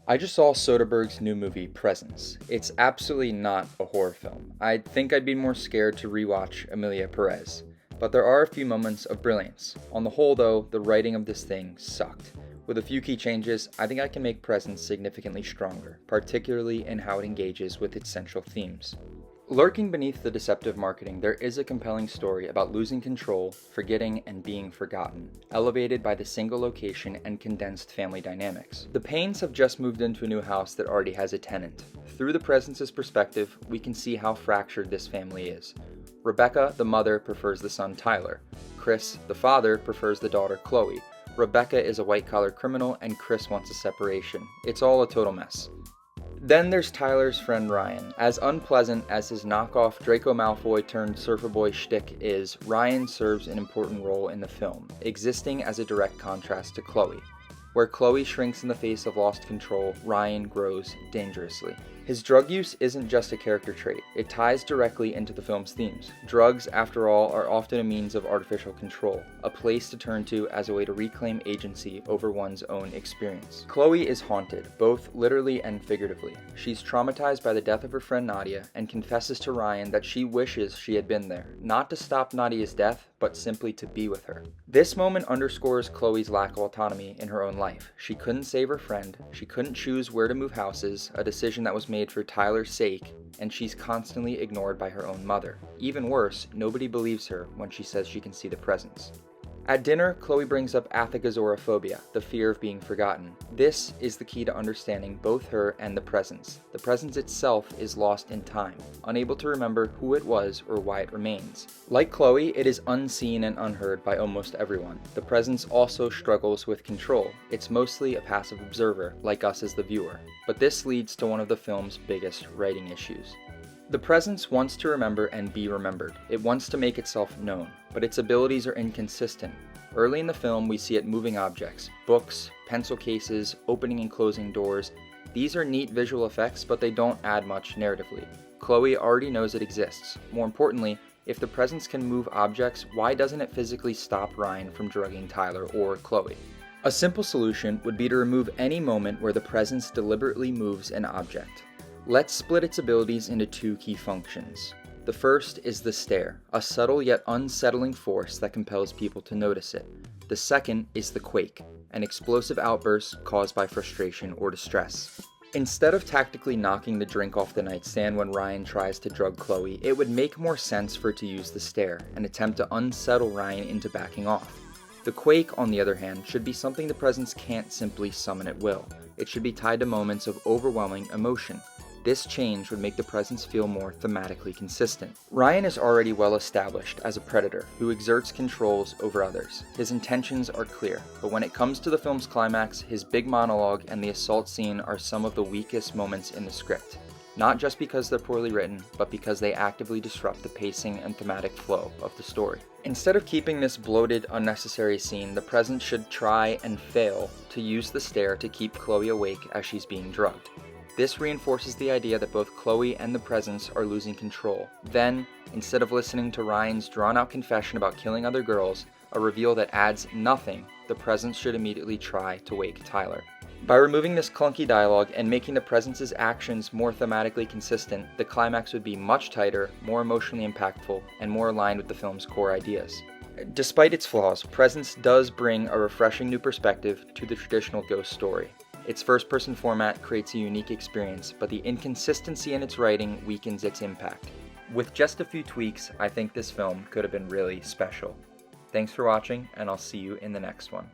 I just saw Soderbergh's new movie, Presence. It's absolutely not a horror film. I think I'd be more scared to rewatch Emilia Perez. But there are a few moments of brilliance. On the whole, though, the writing of this thing sucked. With a few key changes, I think I can make Presence significantly stronger, particularly in how it engages with its central themes. Lurking beneath the deceptive marketing, there is a compelling story about losing control, forgetting, and being forgotten, elevated by the single location and condensed family dynamics. The Paynes have just moved into a new house that already has a tenant. Through the Presence's perspective, we can see how fractured this family is. Rebecca, the mother, prefers the son Tyler. Chris, the father, prefers the daughter Chloe. Rebecca is a white-collar criminal, and Chris wants a separation. It's all a total mess. Then there's Tyler's friend Ryan. As unpleasant as his knockoff Draco Malfoy turned surfer boy shtick is, Ryan serves an important role in the film, existing as a direct contrast to Chloe. Where Chloe shrinks in the face of lost control, Ryan grows dangerously. His drug use isn't just a character trait, it ties directly into the film's themes. Drugs, after all, are often a means of artificial control, a place to turn to as a way to reclaim agency over one's own experience. Chloe is haunted, both literally and figuratively. She's traumatized by the death of her friend Nadia and confesses to Ryan that she wishes she had been there, not to stop Nadia's death, but simply to be with her. This moment underscores Chloe's lack of autonomy in her own life. She couldn't save her friend, she couldn't choose where to move houses, a decision that was made for Tyler's sake, and she's constantly ignored by her own mother. Even worse, nobody believes her when she says she can see the presence. At dinner, Chloe brings up athagoraphobic, the fear of being forgotten. This is the key to understanding both her and the presence. The presence itself is lost in time, unable to remember who it was or why it remains. Like Chloe, it is unseen and unheard by almost everyone. The presence also struggles with control. It's mostly a passive observer, like us as the viewer. But this leads to one of the film's biggest writing issues. The presence wants to remember and be remembered. It wants to make itself known, but its abilities are inconsistent. Early in the film, we see it moving objects, books, pencil cases, opening and closing doors. These are neat visual effects, but they don't add much narratively. Chloe already knows it exists. More importantly, if the presence can move objects, why doesn't it physically stop Ryan from drugging Tyler or Chloe? A simple solution would be to remove any moment where the presence deliberately moves an object. Let's split its abilities into two key functions. The first is the stare, a subtle yet unsettling force that compels people to notice it. The second is the quake, an explosive outburst caused by frustration or distress. Instead of tactically knocking the drink off the nightstand when Ryan tries to drug Chloe, it would make more sense for it to use the stare, an attempt to unsettle Ryan into backing off. The quake, on the other hand, should be something the presence can't simply summon at will. It should be tied to moments of overwhelming emotion. This change would make the presence feel more thematically consistent. Ryan is already well established as a predator who exerts controls over others. His intentions are clear, but when it comes to the film's climax, his big monologue and the assault scene are some of the weakest moments in the script. Not just because they're poorly written, but because they actively disrupt the pacing and thematic flow of the story. Instead of keeping this bloated, unnecessary scene, the presence should try and fail to use the stare to keep Chloe awake as she's being drugged. This reinforces the idea that both Chloe and the presence are losing control. Then, instead of listening to Ryan's drawn-out confession about killing other girls, a reveal that adds nothing, the presence should immediately try to wake Tyler. By removing this clunky dialogue and making the presence's actions more thematically consistent, the climax would be much tighter, more emotionally impactful, and more aligned with the film's core ideas. Despite its flaws, Presence does bring a refreshing new perspective to the traditional ghost story. Its first-person format creates a unique experience, but the inconsistency in its writing weakens its impact. With just a few tweaks, I think this film could have been really special. Thanks for watching, and I'll see you in the next one.